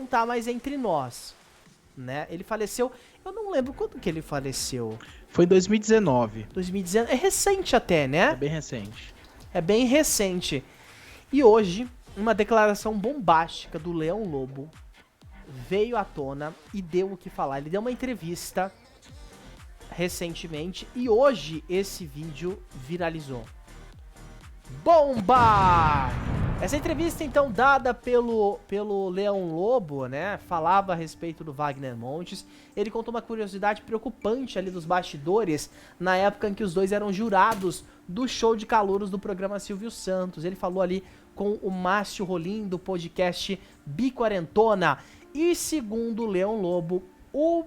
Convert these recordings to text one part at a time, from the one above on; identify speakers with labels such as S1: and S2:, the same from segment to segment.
S1: tá mais entre nós, né? Ele faleceu, eu não lembro quando que ele faleceu.
S2: Foi em 2019.
S1: 2019, é recente até, né?
S2: É bem recente.
S1: É bem recente. E hoje, uma declaração bombástica do Leão Lobo veio à tona e deu o que falar. Ele deu uma entrevista recentemente e hoje esse vídeo viralizou. Bomba! Essa entrevista, então, dada pelo Leão Lobo, né, falava a respeito do Wagner Montes. Ele contou uma curiosidade preocupante ali dos bastidores, na época em que os dois eram jurados do show de calouros do programa Silvio Santos. Ele falou ali com o Márcio Rolim, do podcast Biquarentona. E segundo o Leão Lobo, o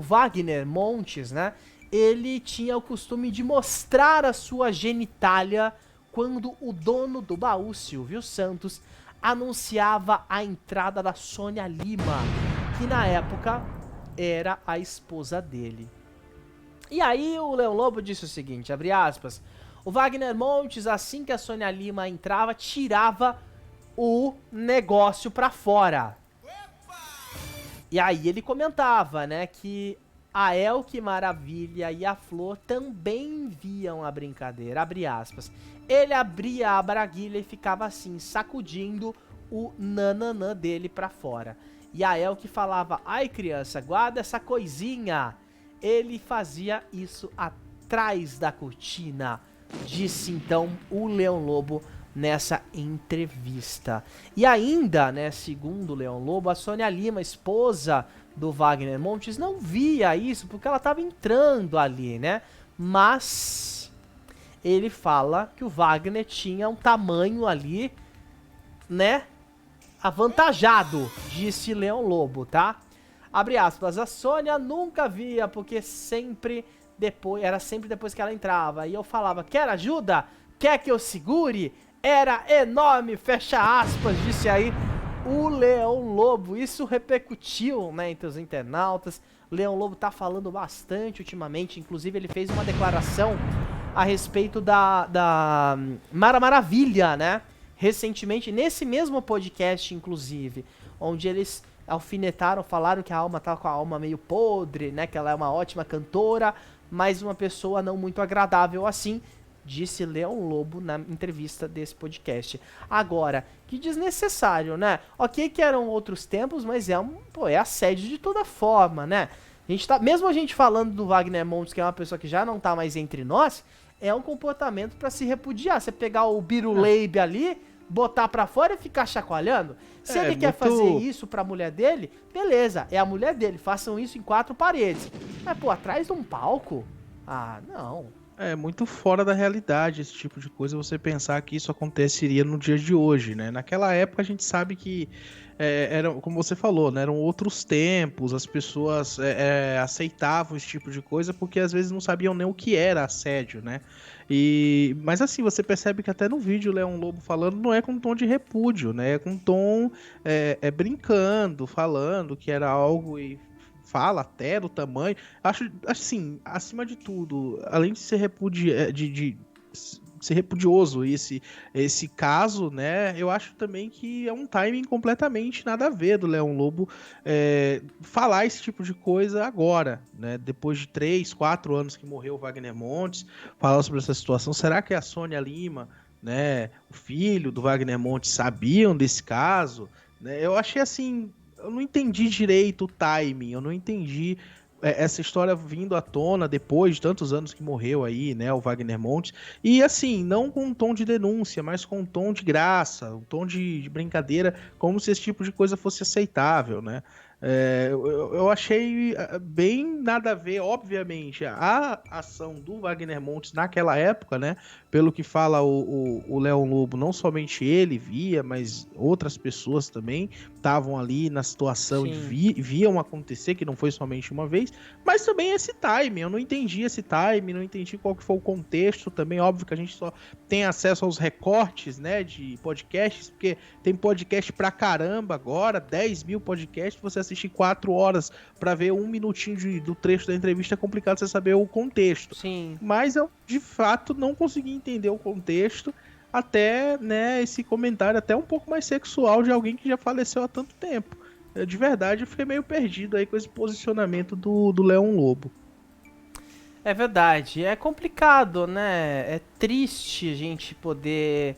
S1: Wagner Montes, né, ele tinha o costume de mostrar a sua genitália quando o dono do baú, Silvio Santos, anunciava a entrada da Sônia Lima, que na época era a esposa dele. E aí o Leão Lobo disse o seguinte, abre aspas, o Wagner Montes, assim que a Sônia Lima entrava, tirava o negócio pra fora. E aí ele comentava, né, que a Elke Maravilha e a Flor também viam a brincadeira, abre aspas. Ele abria a braguilha e ficava assim, sacudindo o nananã dele pra fora. E a Elke falava, ai criança, guarda essa coisinha. Ele fazia isso atrás da cortina, disse então o Leão Lobo nessa entrevista. E ainda, né, segundo o Leão Lobo, a Sônia Lima, esposa do Wagner Montes, não via isso porque ela estava entrando ali, né? Mas ele fala que o Wagner tinha um tamanho ali, né, avantajado, disse Leão Lobo, tá? Abre aspas, a Sônia nunca via porque era sempre depois que ela entrava. E eu falava, quer ajuda? Quer que eu segure? Era enorme, fecha aspas, disse aí o Leão Lobo. Isso repercutiu, né, entre os internautas. O Leão Lobo tá falando bastante ultimamente. Inclusive ele fez uma declaração a respeito da Mara Maravilha, né? Recentemente, nesse mesmo podcast, inclusive, onde eles alfinetaram, falaram que a Alma tava com a alma meio podre, né? Que ela é uma ótima cantora, mas uma pessoa não muito agradável assim, disse Leão Lobo na entrevista desse podcast. Agora, que desnecessário, né? Ok que eram outros tempos, mas é assédio de toda forma, né? Mesmo a gente falando do Wagner Montes, que é uma pessoa que já não tá mais entre nós, é um comportamento pra se repudiar. Você pegar o Biruleibe ali, botar pra fora e ficar chacoalhando. Se ele quer fazer isso pra mulher dele, beleza, é a mulher dele, façam isso em 4 paredes. Mas, pô, atrás de um palco? Ah, não.
S2: É muito fora da realidade esse tipo de coisa, você pensar que isso aconteceria no dia de hoje, né? Naquela época a gente sabe que, era, como você falou, né? Eram outros tempos, as pessoas aceitavam esse tipo de coisa porque às vezes não sabiam nem o que era assédio, né? Mas assim, você percebe que até no vídeo o Leão Lobo falando não é com tom de repúdio, né? É com tom brincando, falando que era algo e fala até do tamanho. Acho assim, acima de tudo, além de ser ser repudioso esse caso, né? Eu acho também que é um timing completamente nada a ver do Leão Lobo falar esse tipo de coisa agora, né? Depois de 3, 4 anos que morreu o Wagner Montes, falar sobre essa situação. Será que a Sônia Lima, né, o filho do Wagner Montes, sabiam desse caso? Né? Eu achei assim, eu não entendi direito o timing, eu não entendi essa história vindo à tona depois de tantos anos que morreu aí, né, o Wagner Montes, e assim, não com um tom de denúncia, mas com um tom de graça, um tom de brincadeira, como se esse tipo de coisa fosse aceitável, né. Eu achei bem nada a ver, obviamente, a ação do Wagner Montes naquela época, né? Pelo que fala o Leão Lobo, não somente ele via, mas outras pessoas também estavam ali na situação e viam acontecer, que não foi somente uma vez, mas também esse time, eu não entendi esse time, não entendi qual que foi o contexto também, óbvio que a gente só tem acesso aos recortes, né, de podcasts, porque tem podcast pra caramba agora, 10 mil podcasts, você assistir 4 horas pra ver 1 minutinho do trecho da entrevista, é complicado você saber o contexto.
S1: Sim.
S2: Mas eu, de fato, não consegui entender o contexto, até, né, esse comentário até um pouco mais sexual de alguém que já faleceu há tanto tempo. de verdade, eu fiquei meio perdido aí com esse posicionamento do Leão Lobo.
S1: É verdade, é complicado, né? É triste a gente poder.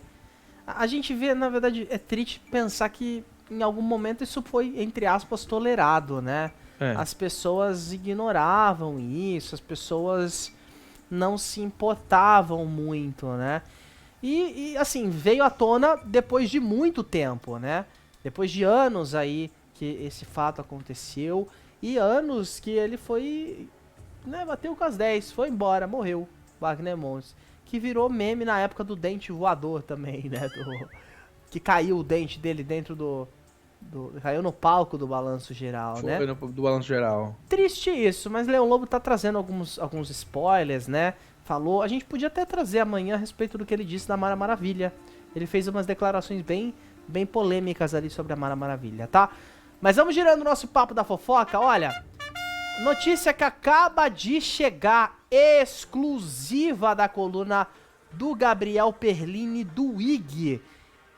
S1: A gente vê, na verdade, é triste pensar que em algum momento isso foi, entre aspas, tolerado, né?
S2: É.
S1: As pessoas ignoravam isso, as pessoas não se importavam muito, né? Assim, veio à tona depois de muito tempo, né? Depois de anos aí que esse fato aconteceu e anos que ele foi, né, bateu com as 10, foi embora, morreu, Wagner Montes, que virou meme na época do dente voador também, né? Que caiu o dente dele dentro caiu no palco do Balanço Geral, né?
S2: Foi do Balanço Geral.
S1: Triste isso, mas Leão Lobo tá trazendo alguns spoilers, né? Falou, a gente podia até trazer amanhã a respeito do que ele disse da Mara Maravilha. Ele fez umas declarações bem polêmicas ali sobre a Mara Maravilha, tá? Mas vamos girando o nosso papo da fofoca, olha. Notícia que acaba de chegar, exclusiva da coluna do Gabriel Perlini do IG.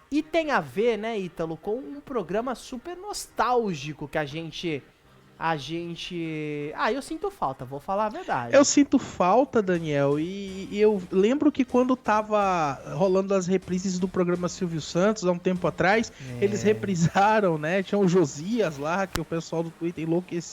S1: E tem a ver, né, Ítalo, com um programa super nostálgico que a gente... Ah, eu sinto falta, vou falar a verdade.
S2: Eu sinto falta, Daniel, e eu lembro que quando tava rolando as reprises do programa Silvio Santos, há um tempo atrás, eles reprisaram, né? Tinha o Josias lá, que o pessoal do Twitter enlouqueceu